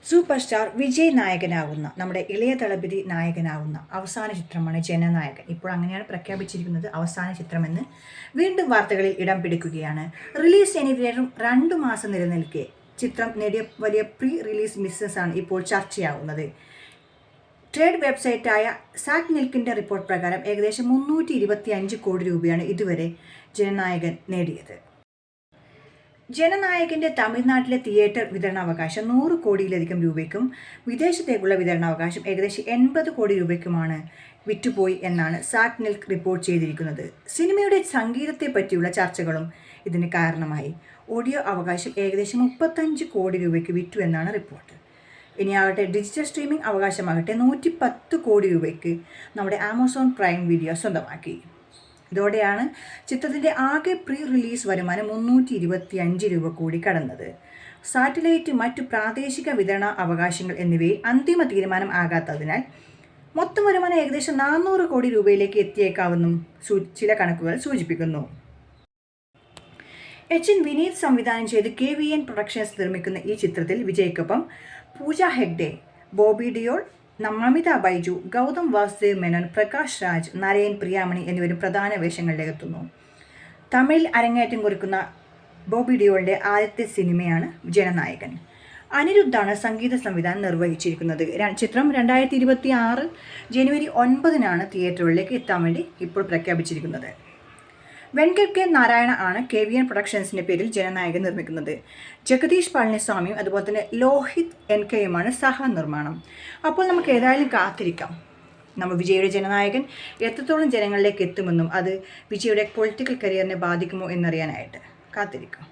Super star Vijay നായകനാകുന്ന നമ്മുടെ ഇളയ ദളപതി നായകനാകുന്ന അവസാന ചിത്രമാണ് ജനനായകൻ. ഇപ്പോൾ അങ്ങനെയാണ് പ്രഖ്യാപിച്ചിരിക്കുന്നത് അവസാന ചിത്രമെന്ന്. വീണ്ടും വാർത്തകളിൽ ഇടം പിടിക്കുകയാണ്. റിലീസ് ഇനി വെറും 2 മാസം നിലനിൽക്കെ ചിത്രം നേടിയ വലിയ പ്രീ റിലീസ് ബിസിനസ്സാണ് ഇപ്പോൾ ചർച്ചയാവുന്നത്. ട്രേഡ് വെബ്സൈറ്റായ സാക് നിൽക്കിൻ്റെ റിപ്പോർട്ട് പ്രകാരം ഏകദേശം 325 കോടി രൂപയാണ് ഇതുവരെ ജനനായകൻ നേടിയത്. ജനനായകൻ്റെ തമിഴ്നാട്ടിലെ തിയേറ്റർ വിതരണാവകാശം 100 കോടിയിലധികം രൂപയ്ക്കും വിദേശത്തേക്കുള്ള വിതരണാവകാശം ഏകദേശം 80 കോടി രൂപയ്ക്കുമാണ് വിറ്റുപോയി എന്നാണ് സാക് നിൽക്ക് റിപ്പോർട്ട് ചെയ്തിരിക്കുന്നത്. സിനിമയുടെ സംഗീതത്തെ പറ്റിയുള്ള ചർച്ചകളും ഇതിന് കാരണമായി. ഓഡിയോ അവകാശം ഏകദേശം 35 കോടി രൂപയ്ക്ക് വിറ്റു എന്നാണ് റിപ്പോർട്ട്. ഇനിയാകട്ടെ ഡിജിറ്റൽ സ്ട്രീമിംഗ് അവകാശമാകട്ടെ 110 കോടി രൂപയ്ക്ക് നമ്മുടെ ആമസോൺ പ്രൈം വീഡിയോ സ്വന്തമാക്കി. ഇതോടെയാണ് ചിത്രത്തിൻ്റെ ആകെ പ്രീ റിലീസ് വരുമാനം 325 രൂപ കൂടി കടന്നത്. സാറ്റലൈറ്റ്, മറ്റു പ്രാദേശിക വിതരണ അവകാശങ്ങൾ എന്നിവയിൽ അന്തിമ തീരുമാനം ആകാത്തതിനാൽ മൊത്തം വരുമാനം ഏകദേശം 400 കോടി രൂപയിലേക്ക് എത്തിയേക്കാമെന്നും ചില കണക്കുകൾ സൂചിപ്പിക്കുന്നു. എൻ വിനീത് സംവിധാനം ചെയ്ത് KVN പ്രൊഡക്ഷൻസ് നിർമ്മിക്കുന്ന ഈ ചിത്രത്തിൽ വിജയ്ക്കൊപ്പം പൂജ ഹെഗ്ഡെ, ബോബി ഡിയോൾ, നമിത ബൈജു, ഗൗതം വാസുദേവ് മേനോൻ, പ്രകാശ് രാജ്, നരയൻ പ്രിയാമണി എന്നിവരും പ്രധാന വേഷങ്ങളിലെത്തുന്നു. തമിഴിൽ അരങ്ങേറ്റം കുറിക്കുന്ന ബോബി ഡിയോളിൻ്റെ ആദ്യത്തെ സിനിമയാണ് ജനനായകൻ. അനിരുദ്ധാണ് സംഗീത സംവിധാനം നിർവഹിച്ചിരിക്കുന്നത്. ചിത്രം 2026 ജനുവരി 9 തിയേറ്ററുകളിലേക്ക് എത്താൻ വേണ്ടി ഇപ്പോൾ പ്രഖ്യാപിച്ചിരിക്കുന്നത്. വെങ്കട് കെ നാരായണ ആണ് KVN പ്രൊഡക്ഷൻസിൻ്റെ പേരിൽ ജനനായകൻ നിർമ്മിക്കുന്നത്. ജഗദീഷ് പളനിസ്വാമിയും അതുപോലെ തന്നെ ലോഹിത് NKയുമാണ് സഹനിർമ്മാണം. അപ്പോൾ നമുക്ക് ഏതായാലും കാത്തിരിക്കാം നമ്മൾ വിജയുടെ ജനനായകൻ എത്രത്തോളം ജനങ്ങളിലേക്ക് എത്തുമെന്നും അത് വിജയുടെ പൊളിറ്റിക്കൽ കരിയറിനെ ബാധിക്കുമോ എന്നറിയാനായിട്ട് കാത്തിരിക്കാം.